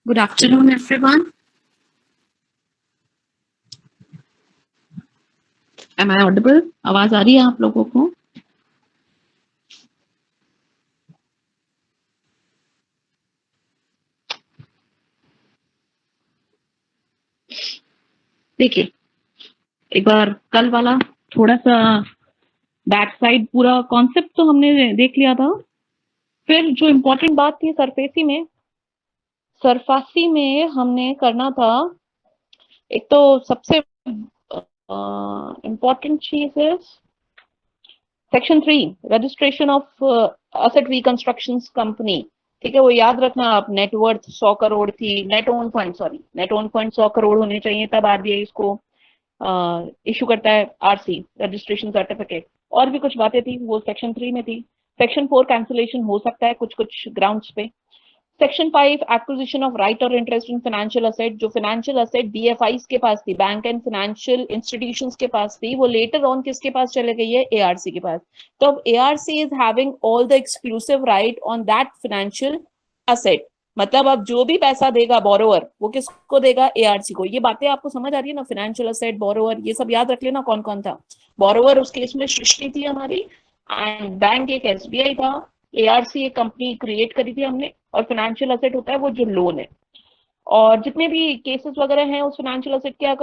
Good afternoon, everyone. Am I audible? आवाज आ रही है आप लोगों को? देखिए, एक बार कल वाला थोड़ा सा बैक साइड पूरा कॉन्सेप्ट तो हमने देख लिया था। फिर जो इम्पोर्टेंट बात थी सरफासी में हमने करना था। एक तो सबसे इम्पोर्टेंट चीज है section 3 registration of asset reconstruction company. ठीक है, वो याद रखना आप। नेटवर्थ 100 करोड़ थी, नेट ओन फंड 100 करोड़ होने चाहिए, तब आरबीआई इसको इशू करता है आरसी रजिस्ट्रेशन सर्टिफिकेट। और भी कुछ बातें थी, वो सेक्शन 3 में थी। सेक्शन 4 कैंसिलेशन हो सकता है कुछ कुछ ग्राउंड्स पे। सेक्शन 5 एक्विजिशन ऑफ राइट और इंटरेस्ट इन फाइनेंशियल असेट। जो फाइनेंशियल असेट बीएफआईज के पास थी, बैंक एंड फाइनेंशियल इंस्टीट्यूशंस के पास थी, वो लेटर ऑन किसके पास चले गई है? एआरसी के पास। तो अब ARC is having all the exclusive right on that financial asset. मतलब अब जो भी पैसा देगा बोरोवर, वो किसको देगा? एआरसी को। ये बातें आपको समझ आ रही है ना? फाइनेंशियल असेट, बोरोवर, ये सब याद रख लेना कौन कौन था। बोरोवर उस केस में सृष्टि थी हमारी, एंड बैंक एक एसबीआई था, एआरसी एक कंपनी क्रिएट करी थी हमने, और फाइनेंशियल असेट होता है वो जो लोन है। और जितने भी केसेस वगैरह हैं उस फाइनेंशियल असेट के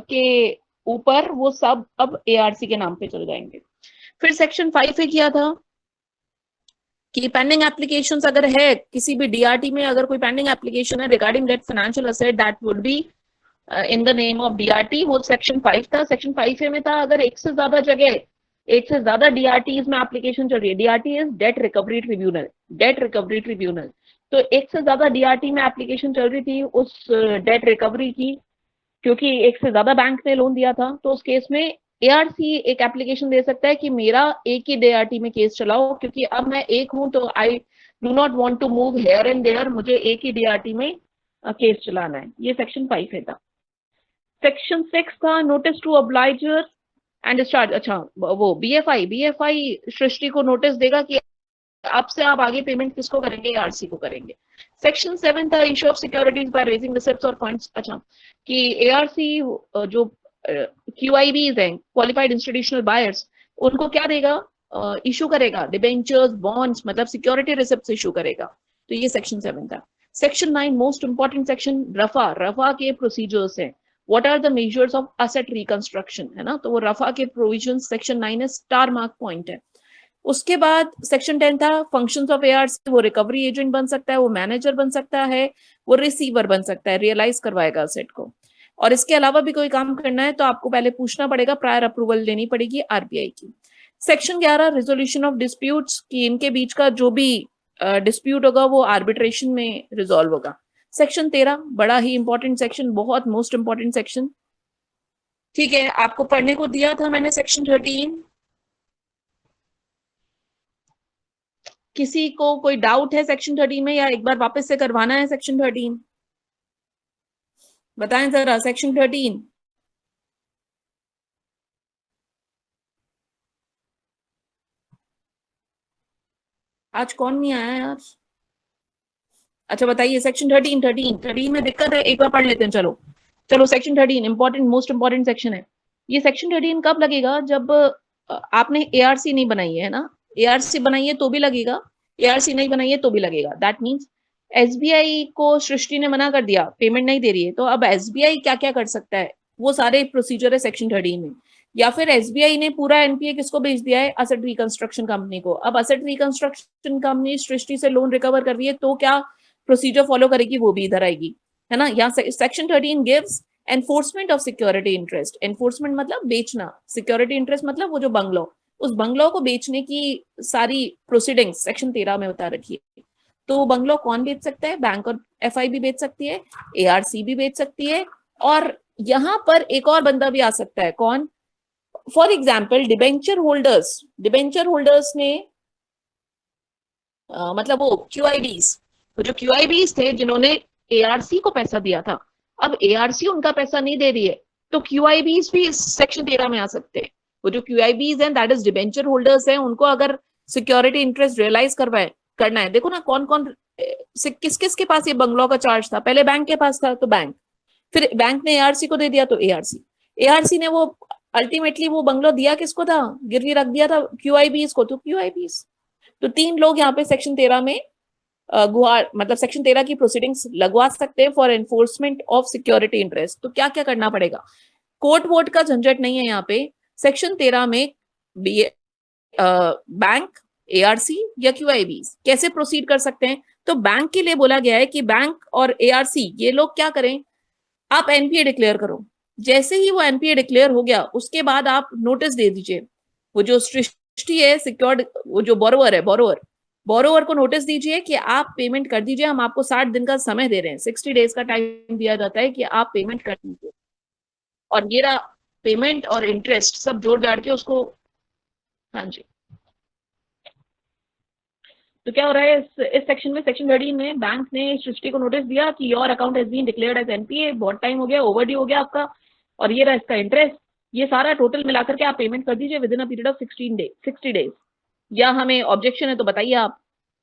के ऊपर, वो सब अब एआरसी के नाम पे चल जाएंगे। फिर सेक्शन 5 पे किया था कि पेंडिंग एप्लीकेशंस अगर है किसी भी डीआरटी में, अगर कोई पेंडिंग एप्लीकेशन है regarding that financial asset, that would be in the name of DRT. वो सेक्शन 5 था। सेक्शन 5 में था अगर एक से ज्यादा डीआरटीज में एप्लीकेशन चल रही है। DRT is date recovery tribunal, date recovery tribunal. तो एक से ज्यादा डीआरटी में एप्लीकेशन चल रही थी उस डेट रिकवरी की, क्योंकि एक से ज्यादा बैंक ने लोन दिया था, तो उस केस में एआरसी एक एप्लीकेशन दे सकता है कि मेरा एक ही डीआरटी में केस चलाओ, क्योंकि अब मैं एक हूं तो I do not want to move here and there, मुझे एक ही डीआरटी में केस चलाना है। ये सेक्शन 5 है था। सेक्शन 6 था नोटिस टू ऑब्लाइजर एंड डिस्चार्ज। अच्छा, वो बीएफआई सृष्टि को नोटिस देगा कि अब से आप आगे पेमेंट किसको करेंगे? आरसी को करेंगे। सेक्शन 7 था issue of securities by raising receipts और फंड्स। अच्छा, कि एआरसी जो क्यूआईबीज हैं, क्वालिफाइड इंस्टीट्यूशनल बायर्स, उनको क्या देगा? इशू करेगा डिबेंचर्स, बॉन्ड्स, मतलब सिक्योरिटी रिसिप्ट्स इशू करेगा। तो ये सेक्शन 7 था। सेक्शन 9 मोस्ट इंपॉर्टेंट सेक्शन, रफा। रफा के प्रोसीजर्स हैं। What are the measures of asset reconstruction, है ना? तो वो रफा के प्रोविजन सेक्शन 9 है, स्टार मार्क पॉइंट है। उसके बाद सेक्शन 10 था फंक्शंस ऑफ एआरसी। वो रिकवरी एजेंट बन सकता है, वो मैनेजर बन सकता है, वो रिसीवर बन सकता है, रियलाइज करवाएगा असेट को। और इसके अलावा भी कोई काम करना है तो आपको पहले पूछना पड़ेगा, प्रायर अप्रूवल लेनी पड़ेगी आरबीआई की। सेक्शन 11 रिजोल्यूशन ऑफ डिस्प्यूट्स, कि इनके बीच का जो भी डिस्प्यूट होगा वो आर्बिट्रेशन में रिजोल्व होगा। सेक्शन 13 बड़ा ही इंपॉर्टेंट सेक्शन, बहुत मोस्ट इंपॉर्टेंट सेक्शन। ठीक है, आपको पढ़ने को दिया था मैंने सेक्शन 13। किसी को कोई डाउट है सेक्शन 13 में, या एक बार वापस से करवाना है सेक्शन 13? बताएं जरा, सेक्शन 13। आज कौन नहीं आया यार? अच्छा बताइए, सेक्शन 13, 13 में दिक्कत है, एक बार पढ़ लेते हैं। चलो चलो, section 13 important, most important section है। ये सेक्शन 13 कब लगेगा? जब आपने एआरसी नहीं बनाई है ना। एआरसी बनाई है तो भी लगेगा, एआरसी नहीं बनाई है तो भी लगेगा। दैट मीन्स एसबीआई को सृष्टि ने मना कर दिया, पेमेंट नहीं दे रही है, तो अब एसबीआई क्या क्या कर सकता है, वो सारे प्रोसीजर है सेक्शन 13 में। या फिर एसबीआई ने पूरा एनपीए किसको भेज दिया है? असेट रिकंस्ट्रक्शन कंपनी को। अब असेट रिकंस्ट्रक्शन कंपनी सृष्टि से लोन रिकवर कर रही है, तो क्या प्रोसीजर फॉलो करेगी? वो भी इधर आएगी, है ना। यहाँ section 13 gives enforcement of security interest. Enforcement मतलब बेचना, सिक्योरिटी इंटरेस्ट मतलब वो जो बंगलो, उस बंगलो को बेचने की सारी प्रोसीडिंग्स सेक्शन 13 में बता रखी है। तो बंगलो कौन बेच सकता है? बैंक और एफआई भी बेच सकती है, एआरसी भी बेच सकती है, और यहां पर एक और बंदा भी आ सकता है। कौन? For example debenture holders. Debenture holders ने मतलब वो क्यूआईबीज, तो जो क्यूआईबीज थे जिन्होंने एआरसी को पैसा दिया था, अब एआरसी उनका पैसा नहीं दे रही है, तो क्यूआईबीज भी सेक्शन 13 में आ सकते हैं। वो जो क्यूआईबीज हैं, दैट इज डिबेंचर होल्डर्स हैं, उनको अगर सिक्योरिटी इंटरेस्ट रियलाइज करवाए करना है, देखो ना कौन कौन किस किस के पास ये बंगलों का चार्ज था? पहले बैंक के पास था तो बैंक, फिर बैंक ने एआरसी को दे दिया तो एआरसी ने वो अल्टीमेटली वो बंगलो दिया किसको था? गिरवी रख दिया था क्यूआईबीज को, तो क्यूआईबीज। तो 3 लोग यहाँ पे सेक्शन 13 में गुहार मतलब सेक्शन 13 की प्रोसीडिंग्स लगवा सकते हैं for enforcement of security interest. तो क्या क्या करना पड़ेगा? कोर्ट वोट का झंझट नहीं है यहाँ पे। सेक्शन 13 में बैंक, एआरसी या क्यूआईबी कैसे प्रोसीड कर सकते हैं? तो बैंक के लिए बोला गया है कि बैंक और एआरसी ये लोग क्या करें, आप एनपीए डिक्लेयर करो। जैसे ही वो एनपीए डिक्लेयर हो गया उसके बाद आप नोटिस दे दीजिए। वो जो सृष्टि है सिक्योर्ड, वो जो बोरोवर है, बोरोवर को नोटिस दीजिए कि आप पेमेंट कर दीजिए, हम आपको 60 दिन का समय दे रहे हैं, 60 डेज का टाइम दिया जाता है कि आप पेमेंट कर दीजिए। और ये रहा पेमेंट और इंटरेस्ट सब जोड़ जाड़ के उसको, हाँ जी। तो क्या हो रहा है इस सेक्शन में, सेक्शन 13 में बैंक ने सृष्टि को नोटिस दिया कि your account has been declared as NPA, बहुत टाइम हो गया, ओवरड्यू हो गया आपका, और ये रहा इसका इंटरेस्ट, ये सारा टोटल मिलाकर के आप पेमेंट कर दीजिए with in a period of 60 days, या हमें ऑब्जेक्शन है तो बताइए आप।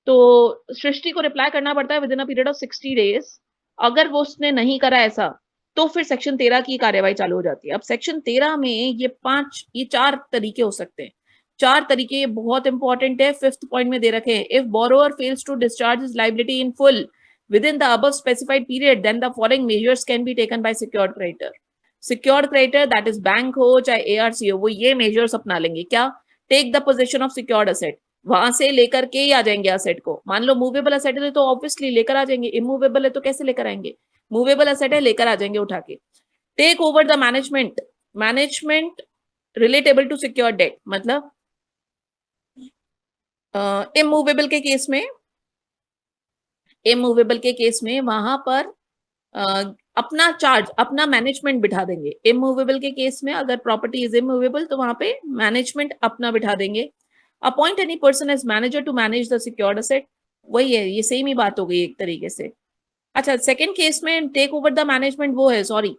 तो सृष्टि को रिप्लाई करना पड़ता है with in a period of 60 days. अगर वो उसने नहीं करा ऐसा तो फिर सेक्शन 13 की कार्यवाही चालू हो जाती है। अब सेक्शन 13 में ये 4 तरीके हो सकते हैं। 4 तरीके बहुत इंपॉर्टेंट है, 5th पॉइंट में दे रखे हैं। If borrower fails to discharge his liability in full within the above specified period, then the following measures can be taken by secured creditor. Secured creditor, that is bank हो चाहे ARC हो, वो ये measures अपना लेंगे। क्या? Take the position of secured asset, वहां से लेकर के ही आ जाएंगे असेट को। मान लो मूवेबल असेट है तो ऑब्वियसली लेकर आ जाएंगे, इमूवेबल है तो कैसे लेकर आएंगे? मूवेबल असेट है लेकर आ जाएंगे उठा के। Take over the management relatable to secure debt, मतलब इमूवेबल के केस में वहां पर अपना चार्ज, अपना मैनेजमेंट बिठा देंगे। इमूवेबल के केस में अगर प्रॉपर्टी इज इमूवेबल तो वहां पे मैनेजमेंट अपना बिठा देंगे। Appoint any person as manager to manage the secured asset, वही है, ये सेम ही बात हो गई एक तरीके से। अच्छा, सेकंड केस में टेक ओवर द मैनेजमेंट वो है, सॉरी,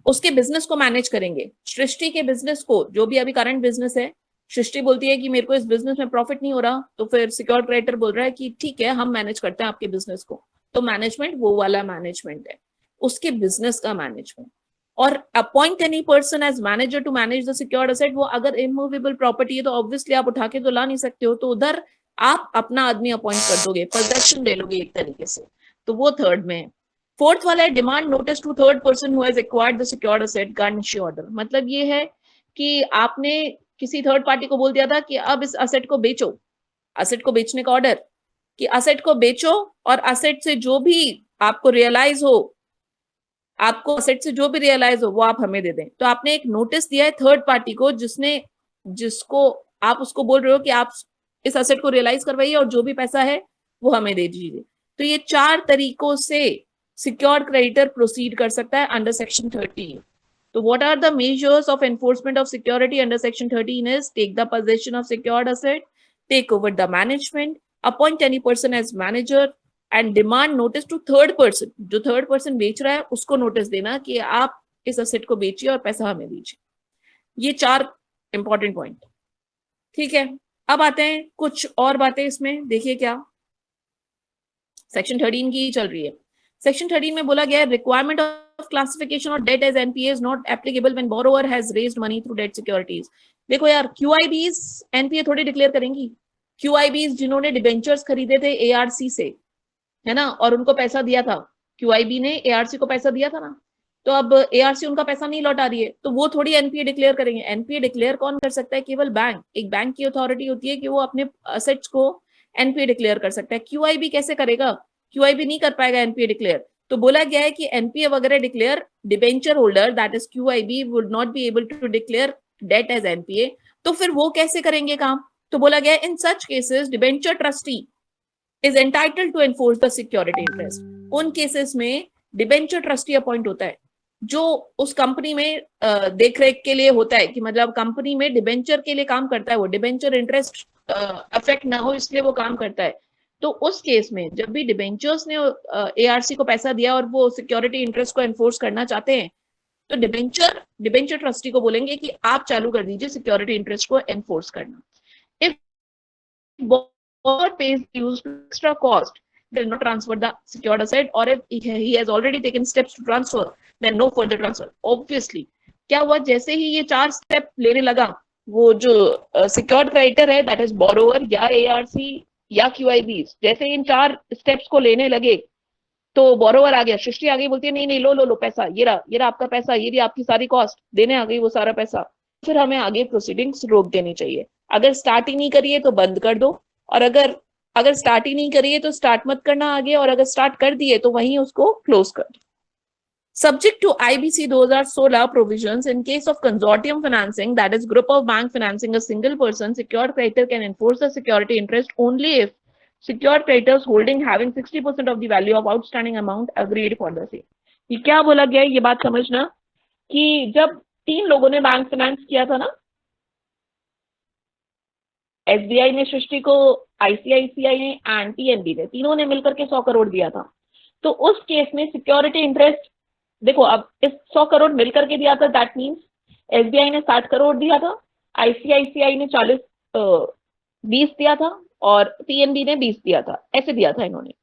उसके बिजनेस को मैनेज करेंगे। सृष्टि के बिजनेस को, जो भी अभी करंट बिजनेस है, सृष्टि बोलती है कि मेरे को इस बिजनेस में प्रॉफिट नहीं हो रहा, तो फिर सिक्योर्ड क्रेडिटर बोल रहा है कि ठीक है हम मैनेज करते हैं आपके बिजनेस को। तो मैनेजमेंट वो वाला मैनेजमेंट है, उसके बिजनेस का मैनेजमेंट। और appoint any person as manager to manage the secured asset, वो अगर इमूवेबल प्रॉपर्टी है तो ऑब्वियसली आप उठा के तो ला नहीं सकते हो, तो उधर आप अपना आदमी अपॉइंट कर दोगे, पोजेशन ले लोगे एक तरीके से, तो वो थर्ड में है। फोर्थ वाला है demand notice to third person who has acquired the secured asset guarantee order. मतलब ये है कि आपने किसी थर्ड पार्टी को बोल दिया था कि अब इस असेट को बेचो, असेट को बेचने का ऑर्डर, कि असेट को बेचो और असेट से जो भी आपको रियलाइज हो, आपको असेट से जो भी रियलाइज हो वो आप हमें दे दें। तो आपने एक नोटिस दिया है थर्ड पार्टी को, जिसको आप उसको बोल रहे हो कि आप इस असेट को रियलाइज करवाइए और जो भी पैसा है वो हमें दे दीजिए। तो ये 4 तरीकों से सिक्योर्ड क्रेडिटर प्रोसीड कर सकता है अंडर सेक्शन 13। तो what are the measures of enforcement of security under section 13 is take the possession of secured asset, take over the management, appoint any person as manager and demand notice to third person। जो third person बेच रहा है उसको notice देना कि आप इस asset को बेचिए और पैसा हमें दीजिए। ये 4 इंपॉर्टेंट पॉइंट, ठीक है। अब आते हैं कुछ और बातें इसमें, देखिए क्या सेक्शन 13 की चल रही है। सेक्शन 13 में बोला गया है requirement of classification of debt as NPA is not applicable when borrower has raised money through debt securities. देखो यार, क्यूआईबीज एनपीए थोड़ी डिक्लेयर करेंगी। क्यूआईबीज जिन्होंने डिबेंचर्स खरीदे थे एआरसी से, है ना, और उनको पैसा दिया था, क्यूआईबी ने एआरसी को पैसा दिया था ना, तो अब एआरसी उनका पैसा नहीं लौटा रही है, तो वो थोड़ी एनपीए डिक्लेयर करेंगे। एनपीए डिक्लेयर कौन कर सकता है? केवल बैंक। एक बैंक की अथॉरिटी होती है कि वो अपने असेट्स को एनपीए डिक्लेयर कर सकता है। क्यूआईबी कैसे करेगा? क्यूआईबी नहीं कर पाएगा एनपीए डिक्लेयर। तो बोला गया है कि एनपीए वगैरह declare, debenture holder that is QIB would not be able to declare debt as NPA. तो फिर वो कैसे करेंगे काम? तो बोला गया in such cases debenture trustee is entitled to enforce the security interest. उन केसेस में डिबेंचर ट्रस्टी अपॉइंट होता है, जो उस कंपनी में देखरेख के लिए होता है, कि मतलब कंपनी में डिबेंचर के लिए काम करता है, वो डिबेंचर इंटरेस्ट अफेक्ट ना हो इसलिए वो काम करता है। तो उस केस में जब भी डिबेंचर्स ने एआरसी को पैसा दिया और वो सिक्योरिटी इंटरेस्ट को एनफोर्स करना चाहते हैं, तो डिबेंचर ट्रस्टी को बोलेंगे कि आप चालू कर दीजिए सिक्योरिटी इंटरेस्ट को एनफोर्स करना। If borrower pays dues to extra cost did not transfer the secured asset, or if he has already taken steps to transfer, then no further transfer. Obviously, क्या हुआ, जैसे ही ये 4 स्टेप लेने लगा, वो जो सिक्योर्ड क्रेडिटर है, दैट इज बोरोवर या एआरसी या क्यूआईबीज, जैसे इन 4 स्टेप्स को लेने लगे तो बोरोवर आ गया, सृष्टि आ गई, बोलती है नहीं नहीं लो लो लो पैसा, ये रहा आपका पैसा, ये रही आपकी सारी कॉस्ट, देने आ गई वो सारा पैसा, फिर हमें आगे प्रोसीडिंग्स रोक देनी चाहिए। अगर स्टार्ट ही नहीं करिए तो बंद कर दो, और अगर स्टार्ट ही नहीं करिए तो स्टार्ट मत करना आगे, और अगर स्टार्ट कर दिए तो वहीं उसको क्लोज कर दो। Subject to IBC 2016 provisions, in case of consortium financing, that is group of bank financing a single person, secured creditor can enforce the security interest only if secured creditors holding having 60% of the value of outstanding amount agreed for the same. ये क्या बोला गया है, ये बात समझना कि जब 3 लोगों ने बैंक फाइनेंस किया था ना, एसबीआई ने सृष्टि को, आईसीआईसीआई ने एंड पीएनबी ने, तीनों ने मिलकर के 100 करोड़ दिया था, तो उस केस में सिक्योरिटी इंटरेस्ट देखो, अब इस 100 करोड़ मिलकर के दिया था, दैट मीन्स एसबीआई ने 60 करोड़ दिया था, आईसीआईसीआई ने 20 दिया था और पीएनबी ने 20 दिया था, ऐसे दिया था इन्होंने।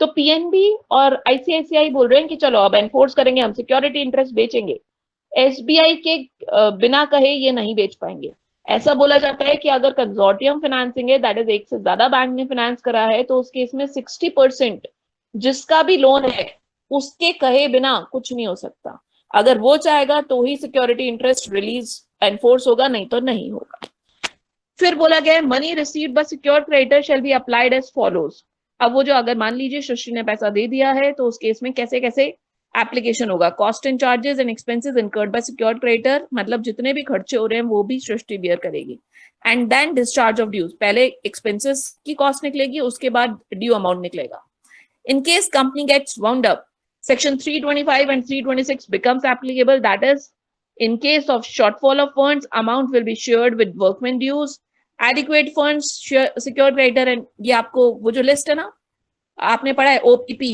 तो पीएनबी और आईसीआईसीआई बोल रहे हैं कि चलो अब एनफोर्स करेंगे, हम सिक्योरिटी इंटरेस्ट बेचेंगे, एसबीआई के बिना कहे ये नहीं बेच पाएंगे। ऐसा बोला जाता है कि अगर कंसोर्टियम फाइनेंसिंग है, दैट इज एक से ज्यादा बैंक ने फाइनेंस करा है, तो उस केस में 60% जिसका भी लोन है उसके कहे बिना कुछ नहीं हो सकता। अगर वो चाहेगा तो ही सिक्योरिटी इंटरेस्ट रिलीज एनफोर्स होगा, नहीं तो नहीं होगा। फिर बोला गया money received by secured creditor shall be applied as follows. अब वो जो, अगर मान लीजिए सृष्टि ने पैसा दे दिया है, तो उस केस में कैसे कैसे एप्लीकेशन होगा। Cost and charges and expenses incurred by secured creditor, मतलब जितने भी खर्चे हो रहे हैं वो भी सृष्टि बियर करेगी। And then discharge of dues, पहले एक्सपेंसेस की कॉस्ट निकलेगी, उसके बाद ड्यू अमाउंट निकलेगा। In case company gets wound up, Section 325 and 326 becomes applicable. That is, in case of shortfall of funds, amount will be shared with workmen dues. Adequate funds, secured creditor, and ये आपको वो जो list है ना, आपने पढ़ा है OPP,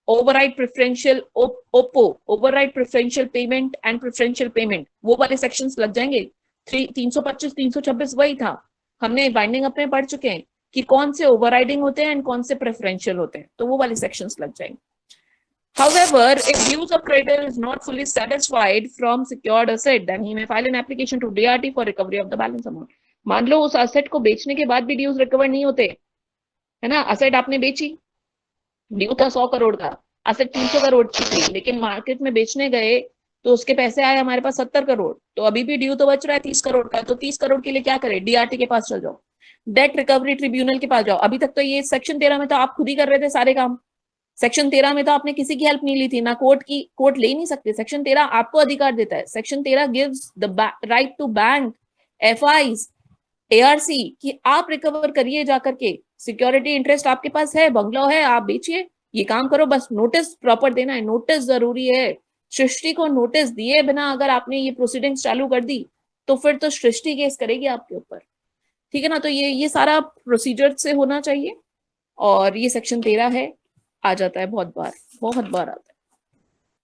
override preferential, OPPO, override preferential payment and preferential payment, वो वाले sections लग जाएंगे। 325, 326 वही था, हमने बाइंडिंग अप में पढ़ चुके हैं कि कौन से ओवरराइडिंग होते हैं एंड कौन से प्रेफरेंशियल होते हैं, तो वो वाले सेक्शंस लग जाएंगे। However, if dues of creditor is not fully satisfied from secured asset, then he may file an application to DRT for recovery of the balance amount. मान लो उस असेट को बेचने के बाद भी ड्यूज रिकवर नहीं होते, है ना, असेट आपने बेची, ड्यू था 100 करोड़ का, असेट 300 करोड़ की थी, लेकिन मार्केट में बेचने गए तो उसके पैसे आए हमारे पास 70 करोड़, तो अभी भी ड्यू तो बच रहा है 30 करोड़ का, तो 30 करोड़ के लिए क्या करें, डीआरटी के पास चल जाओ, डेट रिकवरी ट्रिब्यूनल के पास जाओ। अभी तक तो ये सेक्शन 13 में तो आप खुद ही कर रहे थे सारे काम, सेक्शन 13 में तो आपने किसी की हेल्प नहीं ली थी, ना कोर्ट ले नहीं सकते। सेक्शन 13 आपको अधिकार देता है, section 13 gives the right to bank, FIs, ARC कि आप रिकवर करिए जाकर के, सिक्योरिटी इंटरेस्ट आपके पास है, बंगलो है, आप बेचिए, ये काम करो, बस नोटिस प्रॉपर देना है, नोटिस जरूरी है। सृष्टि को नोटिस दिए बिना अगर आपने ये प्रोसीडिंग्स चालू कर दी तो फिर तो सृष्टि केस करेगी आपके ऊपर, ठीक है ना। तो ये सारा प्रोसीजर से होना चाहिए, और ये सेक्शन 13 है, आ जाता है बहुत बार आता है।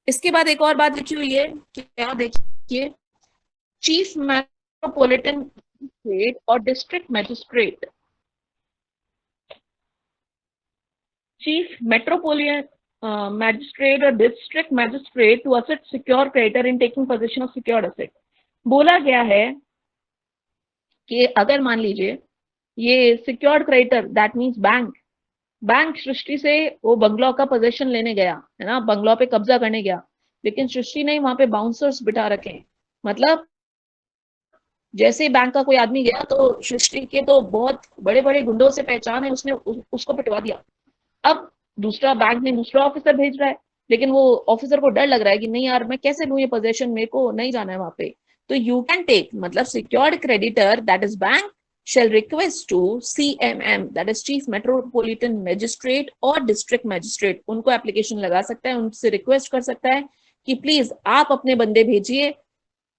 इसके बाद एक और बात लिखी हुई है, क्या देखिए, चीफ मेट्रोपॉलिटन मजिस्ट्रेट और district magistrate, chief metropolitan magistrate और district magistrate to assist secure creditor in taking position of secured asset. बोला गया है कि अगर मान लीजिए ये secured creditor, that means bank Srishti से वो बंगलो का पोजीशन लेने गया, है ना, बंगलो पे कब्जा करने गया, लेकिन सृष्टि ने वहां पे बाउंसर्स बिठा रखे हैं, मतलब जैसे बैंक का कोई आदमी गया तो सृष्टि के तो बहुत बड़े बड़े गुंडों से पहचान है, उसने उसको पिटवा दिया। अब दूसरा बैंक ने दूसरा ऑफिसर भेज रहा है, लेकिन वो ऑफिसर को डर लग रहा है कि नहीं यार मैं कैसे लूं ये पोजीशन, मेरे को नहीं जाना है वहां पे, तो यू कैन टेक, मतलब secured creditor that is bank shall request to CMM, that is Chief Metropolitan Magistrate और District Magistrate, उनको एप्लीकेशन लगा सकता है, उनसे रिक्वेस्ट कर सकता है कि प्लीज आप अपने बंदे भेजिए,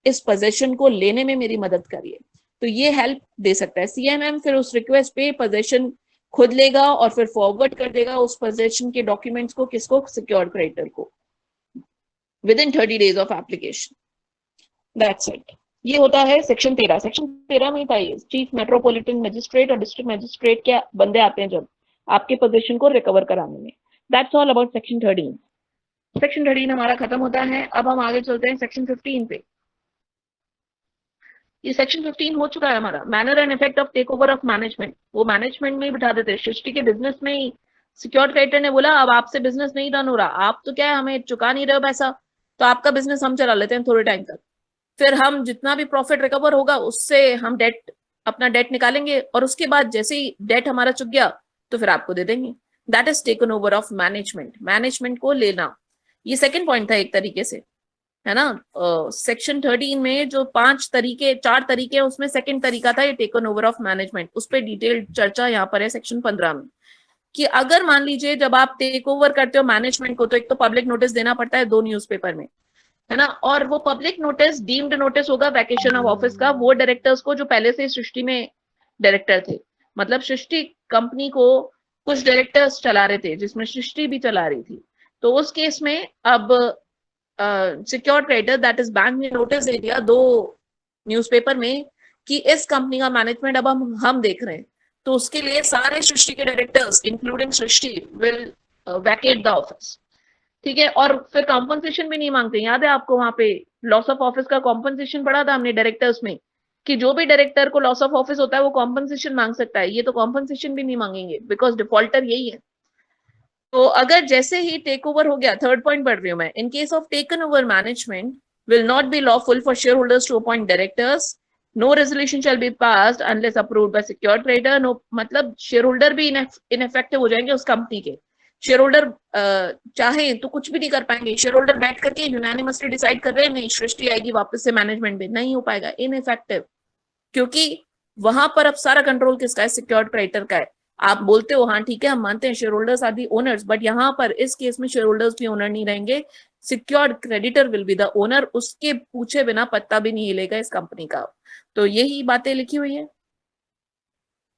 इस पोजीशन को लेने में मेरी मदद करिए, तो ये हेल्प दे सकता है। CMM फिर उस रिक्वेस्ट पे पोजीशन खुद लेगा और फिर फॉरवर्ड कर देगा उस पोजीशन के डॉक्यूमेंट्स को, किसको, सिक्योर्ड क्रेडिटर को, with in 30 days of application, that's it. ये होता है सेक्शन 13। सेक्शन 13 में था ये चीफ मेट्रोपॉलिटन मजिस्ट्रेट और डिस्ट्रिक्ट मजिस्ट्रेट के बंदे आते हैं जब, आपके पोजीशन को रिकवर कराने में। That's all about section 13। Section 13 हमारा खत्म होता है। अब हम आगे चलते हैं सेक्शन 15 पे। ये सेक्शन 15 हो चुका है हमारा, manner and effect of take over of management. वो मैनेजमेंट में ही बिठा देते हैं, सृष्टि के बिजनेस में ही सिक्योर्ड क्रेडिटर ने बोला अब आपसे बिजनेस नहीं रन हो रहा, आप तो क्या है हमें चुका नहीं रहे हो पैसा, तो आपका बिजनेस हम चला लेते हैं थोड़े टाइम तक, फिर हम जितना भी प्रॉफिट रिकवर होगा उससे हम डेट, अपना डेट निकालेंगे, और उसके बाद जैसे ही डेट हमारा चुक गया तो फिर आपको दे देंगे। That is taken over of management, management को लेना। ये सेकेंड पॉइंट था एक तरीके से, है ना। सेक्शन 13 में जो 4 तरीके हैं उसमें सेकंड तरीका था ये टेकन ओवर ऑफ मैनेजमेंट। उस पर डिटेल्ड चर्चा यहाँ पर है सेक्शन 15 में, कि अगर मान लीजिए जब आप टेक ओवर करते हो मैनेजमेंट को तो एक तो पब्लिक नोटिस देना पड़ता है 2 न्यूज़पेपर में, है ना, और वो पब्लिक नोटिस डीम्ड नोटिस होगा वैकेशन ऑफ ऑफिस का, वो डायरेक्टर्स को जो पहले से सृष्टि में डायरेक्टर थे, मतलब सृष्टि कंपनी को कुछ डायरेक्टर्स चला रहे थे जिसमें सृष्टि भी चला रही थी। तो उस केस में अब secured creditor that is bank ने नोटिस दे दिया 2 न्यूज़पेपर में कि इस कंपनी का मैनेजमेंट अब हम देख रहे हैं, तो उसके लिए सारे सृष्टि के directors including Srishti will Venkat the office, ठीक है। और फिर कॉम्पनसेशन भी नहीं मांगते, याद है आपको वहां पे लॉस ऑफ ऑफिस का कॉम्पनसेशन पढ़ा था हमने डायरेक्टर्स में, कि जो भी डायरेक्टर को लॉस ऑफ ऑफिस होता है वो कॉम्पनसेशन मांग सकता है, ये तो कॉम्पनसेशन भी नहीं मांगेंगे बिकॉज डिफॉल्टर यही है। तो अगर जैसे ही टेक ओवर हो गया, थर्ड पॉइंट पढ़ रही हूं मैं, in case of taken over management will not be lawful for share holders to appoint directors, no resolution shall be passed unless approved by secured creditor. No मतलब share holder भी ineffective हो जाएंगे उस company के, share holder चाहे तो कुछ भी नहीं कर पाएंगे, शेयर होल्डर बैठ करके यूनानिमसली डिसाइड कर रहे हैं नहीं सृष्टि आएगी वापस से मैनेजमेंट में, नहीं हो पाएगा, इनइफेक्टिव, क्योंकि वहां पर अब सारा कंट्रोल किसका है, सिक्योर्ड क्रेडिटर का है। आप बोलते हो हाँ ठीक है हम मानते हैं share holders are the owners, but यहाँ पर इस केस में शेयर होल्डर्स भी ओनर नहीं रहेंगे, secured creditor will be the owner, उसके पूछे बिना पत्ता भी नहीं हिलेगा इस कंपनी का। तो यही बातें लिखी हुई है।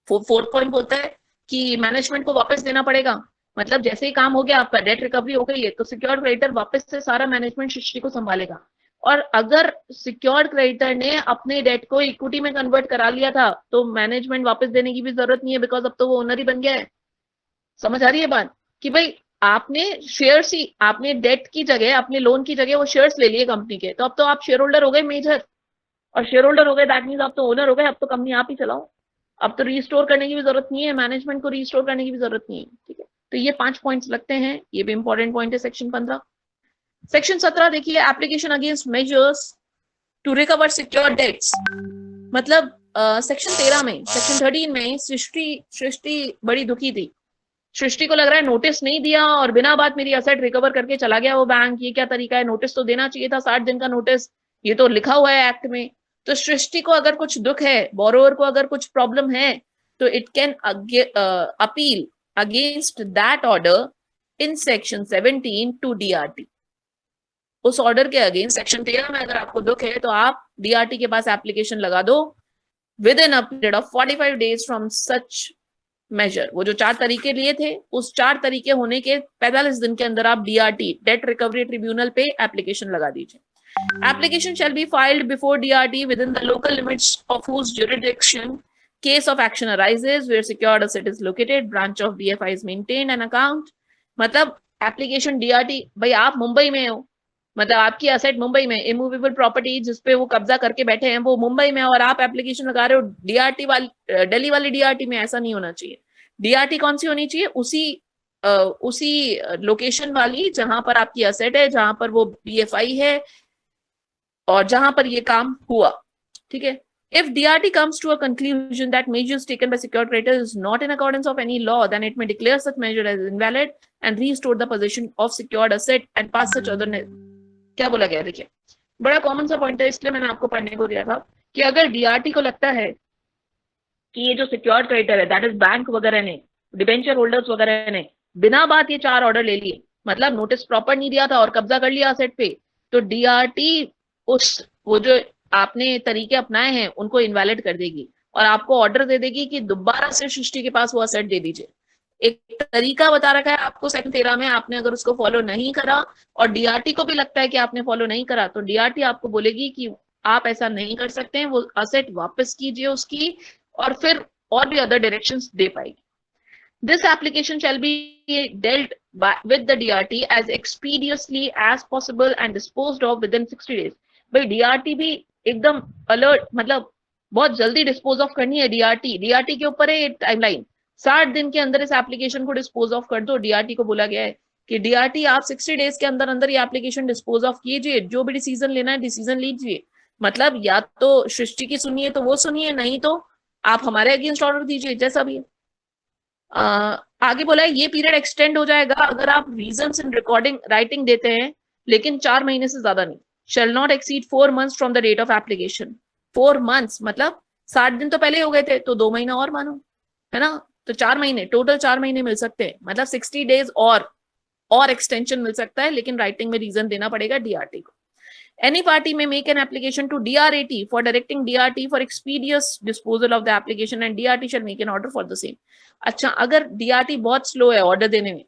फोर्थ पॉइंट बोलता है कि मैनेजमेंट को वापस देना पड़ेगा, मतलब जैसे ही काम हो गया आपका डेट रिकवरी हो गई है तो सिक्योर्ड क्रेडिटर वापस से सारा मैनेजमेंट सृष्टि को संभालेगा। और अगर सिक्योर्ड क्रेडिटर ने अपने डेट को इक्विटी में कन्वर्ट करा लिया था तो मैनेजमेंट वापस देने की भी जरूरत नहीं है, बिकॉज अब तो वो ओनर ही बन गया है। समझ आ रही है बात, कि भाई आपने शेयर्स ही, आपने डेट की जगह, अपने लोन की जगह वो शेयर्स ले लिए कंपनी के, तो अब तो आप शेयर होल्डर हो गए मेजर, और शेयर होल्डर हो गए दैट मींस आप तो ओनर हो गए, अब तो कंपनी आप ही चलाओ, अब तो रिस्टोर करने की भी जरूरत नहीं है, मैनेजमेंट को रिस्टोर करने की भी जरूरत नहीं है, ठीक है। तो ये 5 पॉइंट्स लगते हैं, ये भी इंपॉर्टेंट पॉइंट है सेक्शन 15। सेक्शन 17 देखिए, application against measures to recover secure debts. मतलब सेक्शन 13 में, सेक्शन 13 में सृष्टि बड़ी दुखी थी, सृष्टि को लग रहा है नोटिस नहीं दिया और बिना बात मेरी असेट रिकवर करके चला गया वो बैंक, ये क्या तरीका है, नोटिस तो देना चाहिए था 60 दिन का नोटिस, ये तो लिखा हुआ है एक्ट में। तो सृष्टि को अगर कुछ दुख है, बोरोवर को अगर कुछ प्रॉब्लम है, तो it can appeal against that order in section 17 to DRT. उस ऑर्डर के अगेंस्ट सेक्शन 13 में अगर आपको दुख है तो आप डीआरटी के पास एप्लीकेशन लगा दो within a period of 45 days from such measure. वो जो 4 तरीके लिए थे उस 4 तरीके होने के 45 दिन के अंदर आप डीआरटी, डेट रिकवरी ट्रिब्यूनल पे एप्लीकेशन लगा दीजिए। Application shall be filed before DRT within the local limits of whose jurisdiction case of action arises, where secured asset is located, branch of BFI is maintained, and account। मतलब application DRT, भाई आप मुंबई में हो, मतलब आपकी asset Mumbai में, immovable property जिसपे वो कब्जा करके बैठे हैं वो मुंबई में, और आप एप्लीकेशन लगा रहे हो डीआरटी वाली, दिल्ली वाली डीआरटी में। ऐसा नहीं होना चाहिए। डीआरटी कौन सी होनी चाहिए, उसी लोकेशन वाली जहां पर आपकी असेट है, जहां पर वो बीएफआई है और जहां पर ये काम हुआ, ठीक है। If DRT comes to a conclusion that measures taken by secured creditor is not in accordance of any law, then it may declare such measure as invalid and restore the possession of secured asset and pass such other। क्या बोला गया, देखिए बड़ा common सा point है, इसलिए मैंने आपको पढ़ने को दिया था कि अगर डीआरटी को लगता है कि ये जो सिक्योर्ड क्रेडिटर है दैट इज बैंक वगैरह ने, डिबेंचर होल्डर्स वगैरह ने बिना बात ये 4 ऑर्डर ले लिए, मतलब नोटिस प्रॉपर नहीं दिया था और कब्जा कर लिया असेट पे, तो डीआरटी वो जो आपने तरीके अपनाए हैं उनको इनवैलिड कर देगी और आपको ऑर्डर दे देगी कि दोबारा से सृष्टि के पास वो असेट दे दीजिए। एक तरीका बता रखा है आपको सेक्शन 13 में, आपने अगर उसको फॉलो नहीं करा और डीआरटी को भी लगता है कि आपने फॉलो नहीं करा, तो डीआरटी आपको बोलेगी कि आप ऐसा नहीं कर सकते हैं, वो असेट वापस कीजिए उसकी, और फिर और भी अदर डायरेक्शंस दे पाएगी। This application shall be dealt with the DRT as expeditiously as possible and disposed of within 60 days. भाई DRT भी एकदम अलर्ट, मतलब बहुत जल्दी डिस्पोज ऑफ करनी है। डीआरटी के ऊपर है टाइमलाइन, 60 दिन के अंदर इस एप्लीकेशन को डिस्पोज ऑफ कर दो। डीआरटी को बोला गया है कि डीआरटी आप 60 डेज के अंदर अंदर ये एप्लीकेशन डिस्पोज ऑफ कीजिए, जो भी डिसीजन लेना है डिसीजन लीजिए। मतलब या तो सृष्टि की सुनिए तो वो सुनिए, नहीं तो आप हमारे अगेंस्ट ऑर्डर दीजिए, जैसा भी है। आगे बोला है ये पीरियड एक्सटेंड हो जाएगा अगर आप रीजंस इन रिकॉर्डिंग राइटिंग देते हैं, लेकिन 4 महीने से ज्यादा नहीं। shall not exceed 4 months from the date of application। 4 months मतलब 60 दिन तो पहले हो गए थे, तो 2 महीना और मानो, है ना। तो 4 महीने, टोटल 4 महीने मिल सकते हैं, मतलब 60 डेज और एक्सटेंशन मिल सकता है, लेकिन राइटिंग में रीजन देना पड़ेगा डीआरटी को। Any party may make an application to DRAT for directing DRT for expeditious disposal of the application and DRT shall make an order for the same। अच्छा, अगर DRT बहुत स्लो है order देने में,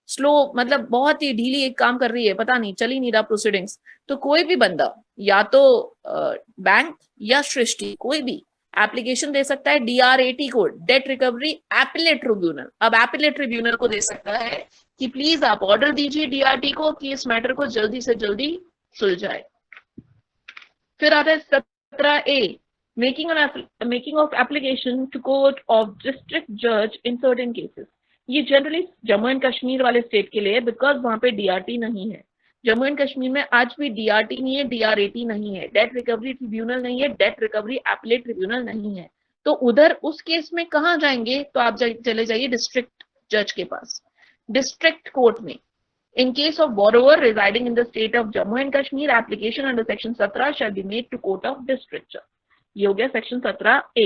slow मतलब बहुत ही ढीली एक काम कर रही है, पता नहीं चल ही नहीं रहा प्रोसीडिंग्स, तो कोई भी बंदा या तो बैंक या सृष्टि कोई भी एप्लीकेशन दे सकता है DRAT को, डेट रिकवरी एपिलेट ट्रिब्यूनल। अब एपिलेट ट्रिब्यूनल को दे सकता है कि प्लीज आप ऑर्डर दीजिए DRT को कि इस मैटर को जल्दी से जल्दी सुलझाए। फिर आता है 17A, making of application to court of district जज इन सर्टेन केसेस। ये जनरली जम्मू एंड कश्मीर वाले स्टेट के लिए है, बिकॉज वहां पे डीआरटी नहीं है। जम्मू एंड कश्मीर में आज भी डीआरटी नहीं है, डीआरएटी नहीं है, डेट रिकवरी ट्रिब्यूनल नहीं है, डेट रिकवरी एपिलेट ट्रिब्यूनल नहीं है। तो उधर उस केस में कहाँ जाएंगे, तो आप चले जाइए डिस्ट्रिक्ट जज के पास, डिस्ट्रिक्ट कोर्ट में। In case of borrower residing in the state of Jammu and Kashmir, application under section 17 shall be made to court of district judge। ये हो गया सेक्शन 17A।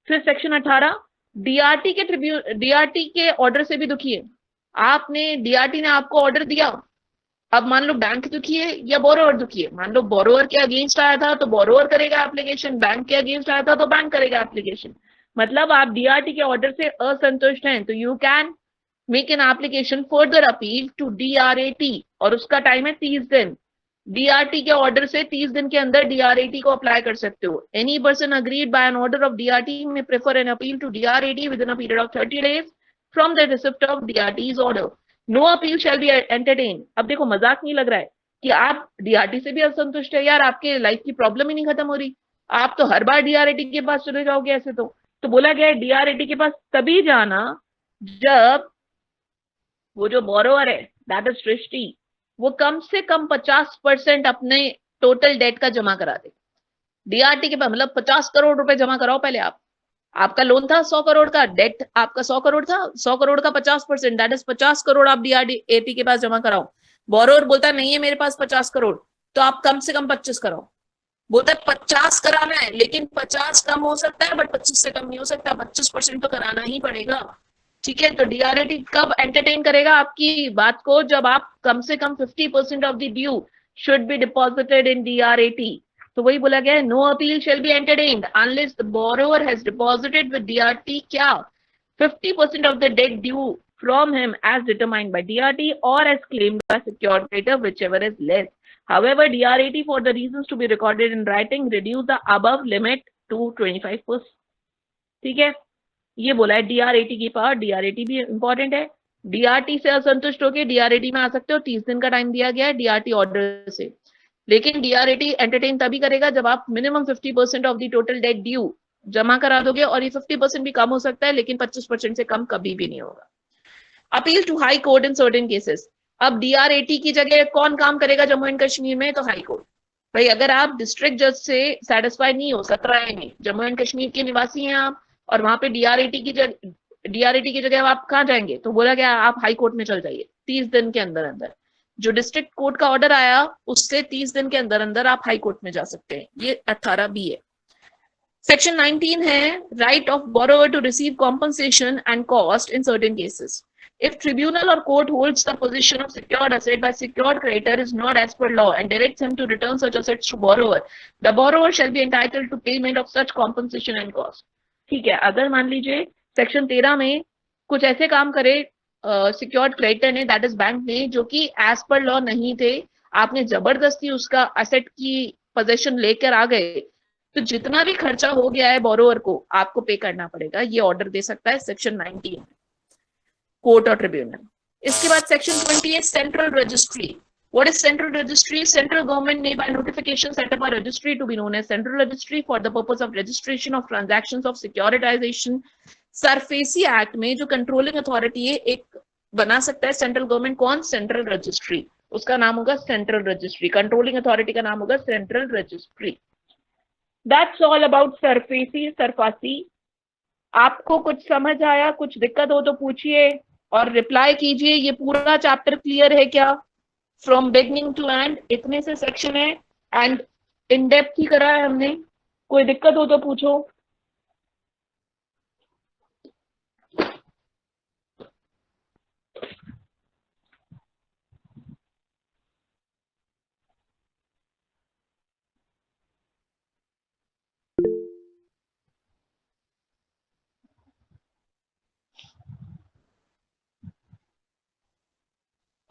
फिर सेक्शन 18, डीआरटी के ऑर्डर से भी दुखी है। आपने डीआरटी ने आपको ऑर्डर दिया, अब मान लो बैंक दुखी है या बोरोवर दुखी है। मान लो बोरोवर के अगेंस्ट आया था तो बोरोवर करेगा एप्लीकेशन, बैंक के अगेंस्ट आया था तो बैंक करेगा एप्लीकेशन। मतलब आप डीआरटी के ऑर्डर से असंतुष्ट हैं तो you can make an application further appeal to DRAT, और उसका टाइम है 30 दिन। डीआरटी के ऑर्डर से 30 दिन के अंदर डीआरएटी को अप्लाई कर सकते हो। Any person agreed by an order of DRT में prefer an appeal to DRAT within a period of 30 days from the receipt of DRT's order. No appeal shall be entertain. अब देखो मजाक नहीं लग रहा है कि आप डीआरटी से भी असंतुष्ट है, यार आपके लाइफ की प्रॉब्लम ही नहीं खत्म हो रही, आप तो हर बार डीआरएटी के पास चले जाओगे ऐसे। तो बोला गया है डीआरएटी के पास तभी जाना जब वो जो बोरोवर है दैट इज सृष्टि, वो कम से कम 50% अपने टोटल डेट का जमा करा दे। डीआरटी के पास मतलब 50 करोड़ रुपए जमा कराओ पहले आप। आपका लोन था 100 करोड़ का, डेट आपका 100 करोड़ था, 100 करोड़ का 50% दैट इज 50 करोड़ आप डीआरएटी के पास जमा कराओ। बोरोवर बोलता नहीं है मेरे पास 50 करोड़, तो आप कम से कम 25 कराओ। बोलता है 50 कराना है, लेकिन 50 कम हो सकता है बट 25 से कम नहीं हो सकता, 25% तो कराना ही पड़ेगा। ठीक है, तो डीआरएटी कब एंटरटेन करेगा आपकी बात को, जब आप कम से कम 50% of the due should be deposited in DRAT. तो वही बोला गया है, no appeal shall be entertained unless the borrower has deposited with DRT क्या 50% of the debt due from him as determined by DRT और as claimed by secured creditor whichever is less. However, DRAT for the reasons to be recorded in writing reduce the above limit to 25%। ठीक है, ये बोला है डीआरएटी की power. डीआरएटी भी important है। DRT से असंतुष्ट होकर डीआरएटी में आ सकते हो, 30 दिन का टाइम दिया गया है डीआरटी ऑर्डर से। लेकिन डीआरएटी एंटरटेन तभी करेगा जब आप minimum 50% of the total date due जमा करा दोगे, और ये 50% भी कम हो सकता है लेकिन 25% से कम कभी भी नहीं होगा। Appeal to high court in certain cases. अब डीआरएटी की जगह कौन काम करेगा जम्मू एंड कश्मीर में, तो हाई कोर्ट। भाई अगर आप डिस्ट्रिक्ट जज से सेटिस्फाइड नहीं हो 17A में, जम्मू एंड कश्मीर के निवासी हैं आप, और वहां पे डीआरएटी की जगह आप कहाँ जाएंगे, तो बोला गया आप हाई कोर्ट में चल जाइए 30 दिन के अंदर अंदर। जो डिस्ट्रिक्ट कोर्ट का ऑर्डर आया उससे 30 दिन के अंदर अंदर आप हाई कोर्ट में जा सकते हैं। ये 18B है। सेक्शन 19 है right of borrower to receive compensation and cost in certain cases. If tribunal or court holds the position of secured asset by secured creditor is not as per law and directs him to return such assets to borrower, the borrower shall be entitled to payment of such compensation and cost। ठीक है, अगर मान लीजिए section 13 में कुछ ऐसे काम करे सिक्योर्ड क्रेडिटर ने, दैट इज बैंक ने, जो कि एज पर लॉ नहीं थे, आपने जबरदस्ती उसका असेट की पोजीशन लेकर आ गए, तो जितना भी खर्चा हो गया है बोरोवर को आपको पे करना पड़ेगा। ये ऑर्डर दे सकता है सेक्शन 19 में। कोर्ट और ट्रिब्यूनल। इसके बाद section 28 central registry. What is central registry? Central government may by notification set up a registry to be known as central registry for the purpose of registration of transactions of securitization. SARFAESI act में जो controlling authority है एक बना सकता है central government, कौन? Central registry, उसका नाम होगा सेंट्रल रजिस्ट्री, कंट्रोलिंग अथॉरिटी का नाम होगा central registry. That's all about SARFAESI SARFAESI. आपको कुछ समझ आया, कुछ दिक्कत हो तो पूछिए और रिप्लाई कीजिए। ये पूरा चैप्टर क्लियर है क्या? फ्रॉम बिगनिंग टू एंड इतने से सेक्शन है एंड इन डेप्थ ही करा है हमने। कोई दिक्कत हो तो पूछो।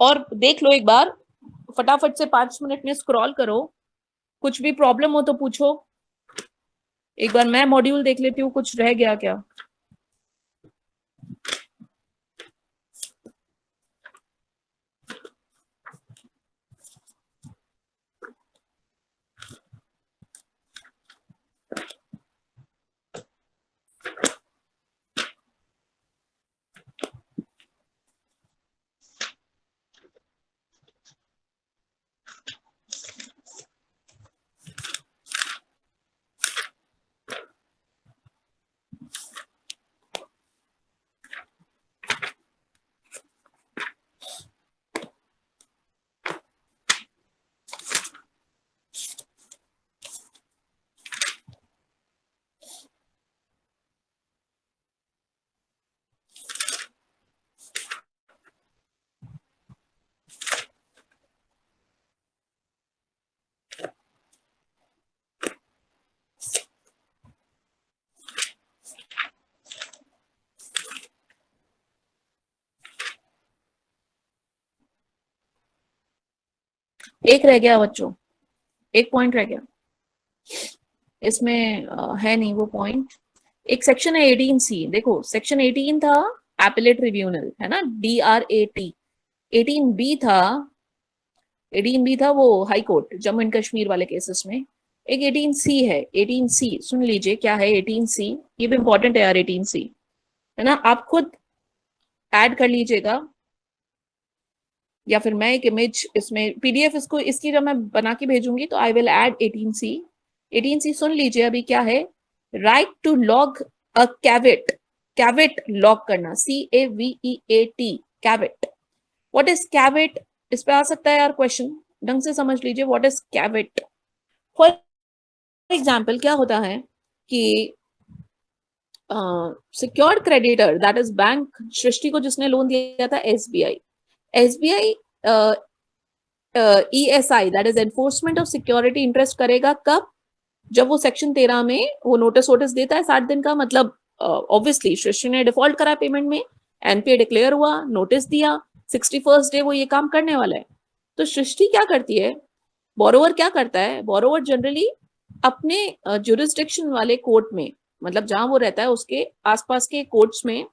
और देख लो एक बार, फटाफट से 5 मिनट में स्क्रॉल करो, कुछ भी प्रॉब्लम हो तो पूछो। एक बार मैं मॉड्यूल देख लेती हूँ, कुछ रह गया क्या। एक रह गया बच्चों, एक पॉइंट रह गया इसमें, है नहीं वो पॉइंट। एक सेक्शन है 18C। देखो सेक्शन 18 था एपेलेट ट्रिब्यूनल, है ना, DRAT। 18B था, 18B था वो high court Jammu and Kashmir वाले केसेस में। एक 18C है, 18C सुन लीजिए क्या है 18C, ये भी इंपॉर्टेंट है यार 18C, है ना। आप खुद ऐड कर लीजिएगा या फिर मैं एक इमेज इसमें पीडीएफ इसको इसकी जब मैं बना के भेजूंगी तो I will add 18C। 18C सुन लीजिए अभी क्या है। Write to log a caveat, caveat log करना, CAVEAT, caveat. What is caveat? इस पे आ सकता है यार क्वेश्चन, ढंग से समझ लीजिए what is caveat. For example क्या होता है कि secured creditor that is bank, Srishti को जिसने लोन दिया था SBI, SBI ESI that is enforcement of security interest करेगा कब? जब वो सेक्शन 13 में वो नोटिस वोटिस देता है 60 दिन का, मतलब ऑब्वियसली सृष्टि ने डिफॉल्ट करा पेमेंट में, एनपीए डिक्लेयर हुआ, नोटिस दिया, 61st डे वो ये काम करने वाला है। तो सृष्टि क्या करती है, बोरोवर क्या करता है, बोरोवर जनरली अपने जुरिस्डिक्शन वाले कोर्ट में, मतलब जहां वो रहता है उसके आसपास के कोर्ट्स में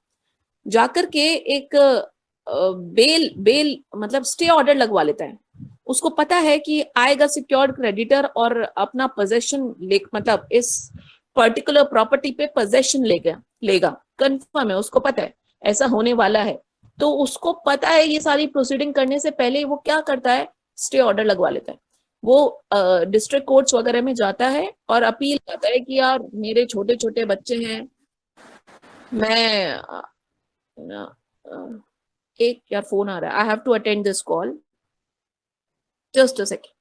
जाकर के एक बेल बेल मतलब स्टे ऑर्डर लगवा लेता है। उसको पता है कि आएगा सिक्योर्ड क्रेडिटर और अपना पोजेशन ले, मतलब इस पर्टिकुलर प्रॉपर्टी पे पोजेशन लेगा लेगा कंफर्म है, उसको पता है ऐसा होने वाला है। तो उसको पता है ये सारी प्रोसीडिंग करने से पहले वो क्या करता है, स्टे ऑर्डर लगवा लेता है। वो डिस्ट्रिक्ट कोर्ट्स वगैरह में जाता है और अपील करता है कि यार मेरे छोटे छोटे बच्चे हैं, मैं एक यार फोन आ रहा है, I have to attend this call, just a second.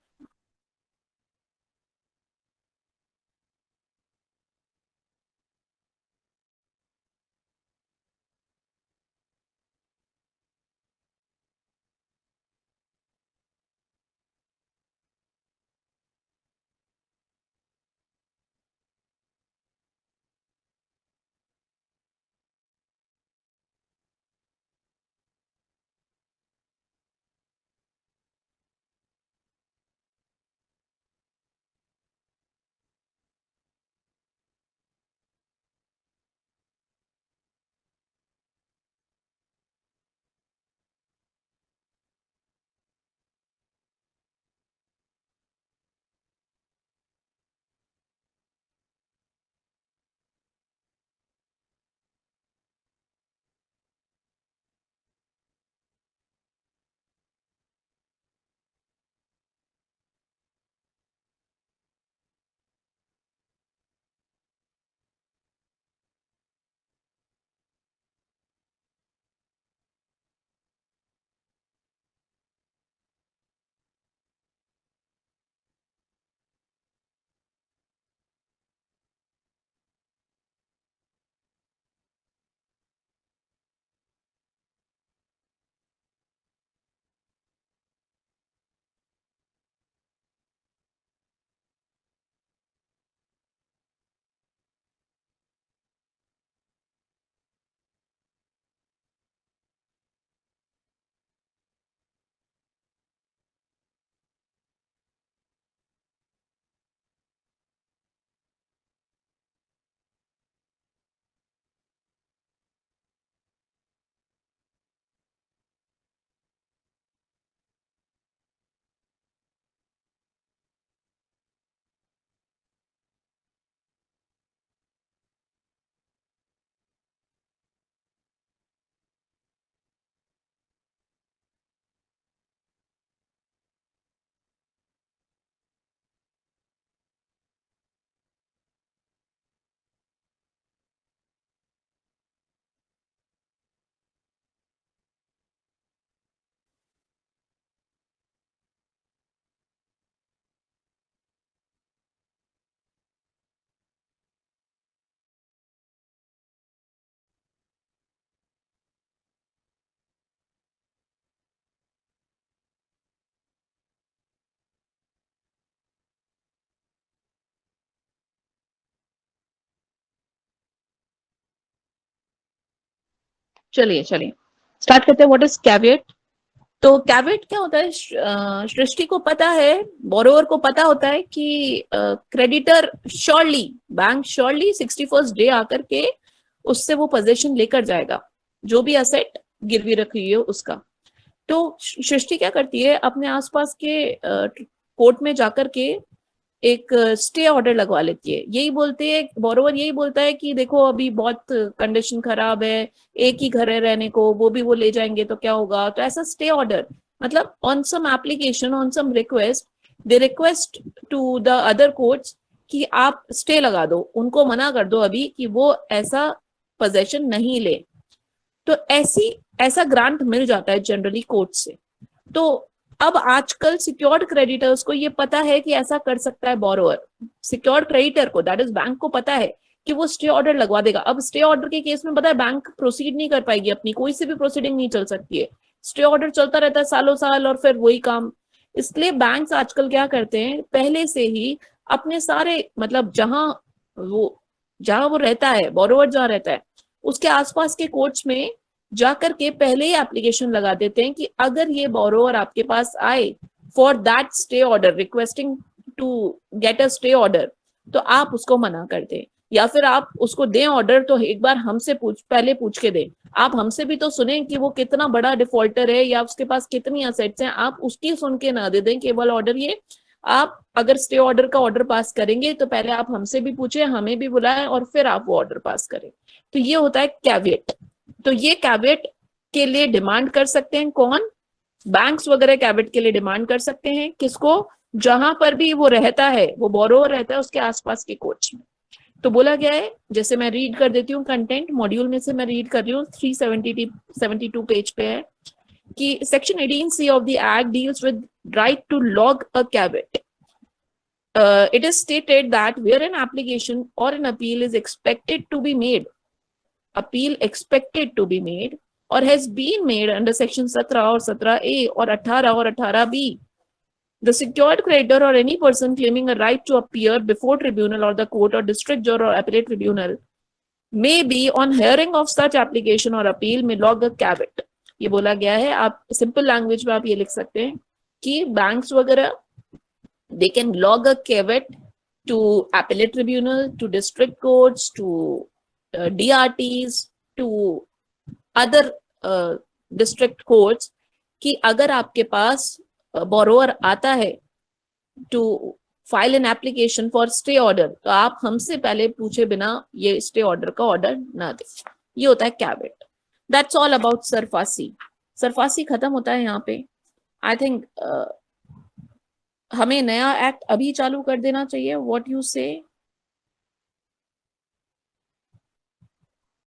चलिए स्टार्ट करते हैं. What is caveat? तो कैविएट क्या होता है? सृष्टि को पता है, बोरोवर को पता होता है कि creditor surely, bank surely 61st day आकर के उससे वो पोजीशन लेकर जाएगा, जो भी असेट गिरवी रखी है उसका. तो सृष्टि क्या करती है, अपने आसपास के कोर्ट में जाकर के एक स्टे ऑर्डर लगवा लेती है. यही बोलते हैं, बोरोवर यही बोलता है कि देखो अभी बहुत कंडीशन खराब है, एक ही घर है रहने को, वो भी वो ले जाएंगे तो क्या होगा. तो ऐसा स्टे ऑर्डर, मतलब on some application, on some request, they request to the other courts कि आप स्टे लगा दो, उनको मना कर दो अभी कि वो ऐसा पोजेशन नहीं ले. तो ऐसा ग्रांट मिल जाता है जनरली कोर्ट से. तो अब आजकल सिक्योर्ड क्रेडिटर्स को ये पता है कि ऐसा कर सकता है बोरोवर. सिक्योर्ड क्रेडिटर को, दैट इज बैंक को पता है कि वो स्टे ऑर्डर लगवा देगा. अब स्टे ऑर्डर के केस में पता है बैंक प्रोसीड नहीं कर पाएगी, अपनी कोई से भी प्रोसीडिंग नहीं चल सकती है. स्टे ऑर्डर चलता रहता है सालों साल और फिर वही काम. इसलिए बैंक्स आजकल क्या करते हैं, पहले से ही अपने सारे, मतलब जहां वो रहता है, बोरोवर जहां रहता है उसके आसपास के कोर्ट्स में जाकर के पहले ही एप्लीकेशन लगा देते हैं कि अगर ये बोरोवर आपके पास आए for that stay order, requesting to get a stay order, तो आप उसको मना कर दें, या फिर आप उसको दें ऑर्डर तो एक बार हमसे पहले पूछ के दें. आप हमसे भी तो सुने कि वो कितना बड़ा डिफॉल्टर है या उसके पास कितनी असेट्स हैं. आप उसकी सुन के ना दे दें केवल ऑर्डर. ये आप अगर स्टे ऑर्डर का ऑर्डर पास करेंगे तो पहले आप हमसे भी पूछे, हमें भी बुलाएं और फिर आप वो ऑर्डर पास करें. तो ये होता है कैविएट. तो ये कैविएट के लिए डिमांड कर सकते हैं कौन? बैंक्स वगैरह कैविएट के लिए डिमांड कर सकते हैं. किसको? जहां पर भी वो रहता है, वो बोरोवर रहता है उसके आसपास के कोर्ट्स में. तो बोला गया है, जैसे मैं रीड कर देती हूँ कंटेंट मॉड्यूल में से, मैं रीड कर रही हूँ 372 पेज पे है कि section 18C of the act deals with right to log a caveat. It is stated that where an application or an appeal is expected to be made or has been made under section 17 or 17A or 18 or 18B, the secured creditor or any person claiming a right to appear before tribunal or the court or district judge or appellate tribunal may be on hearing of such application or appeal may log a caveat. ये बोला गया है. आप simple language में आप ये लिख सकते हैं कि बैंक्स वगैरह they can log a caveat to appellate tribunal, to district courts, to DRTs, to other district courts कि अगर आपके पास बोरोवर आता है to file an application for stay order, तो आप हमसे पहले पूछे बिना ये स्टे ऑर्डर का ऑर्डर ना दे. ये होता है caveat. That's all about SARFAESI. SARFAESI खत्म होता है यहाँ पे. आई थिंक हमें नया एक्ट अभी चालू कर देना चाहिए. व्हाट यू से?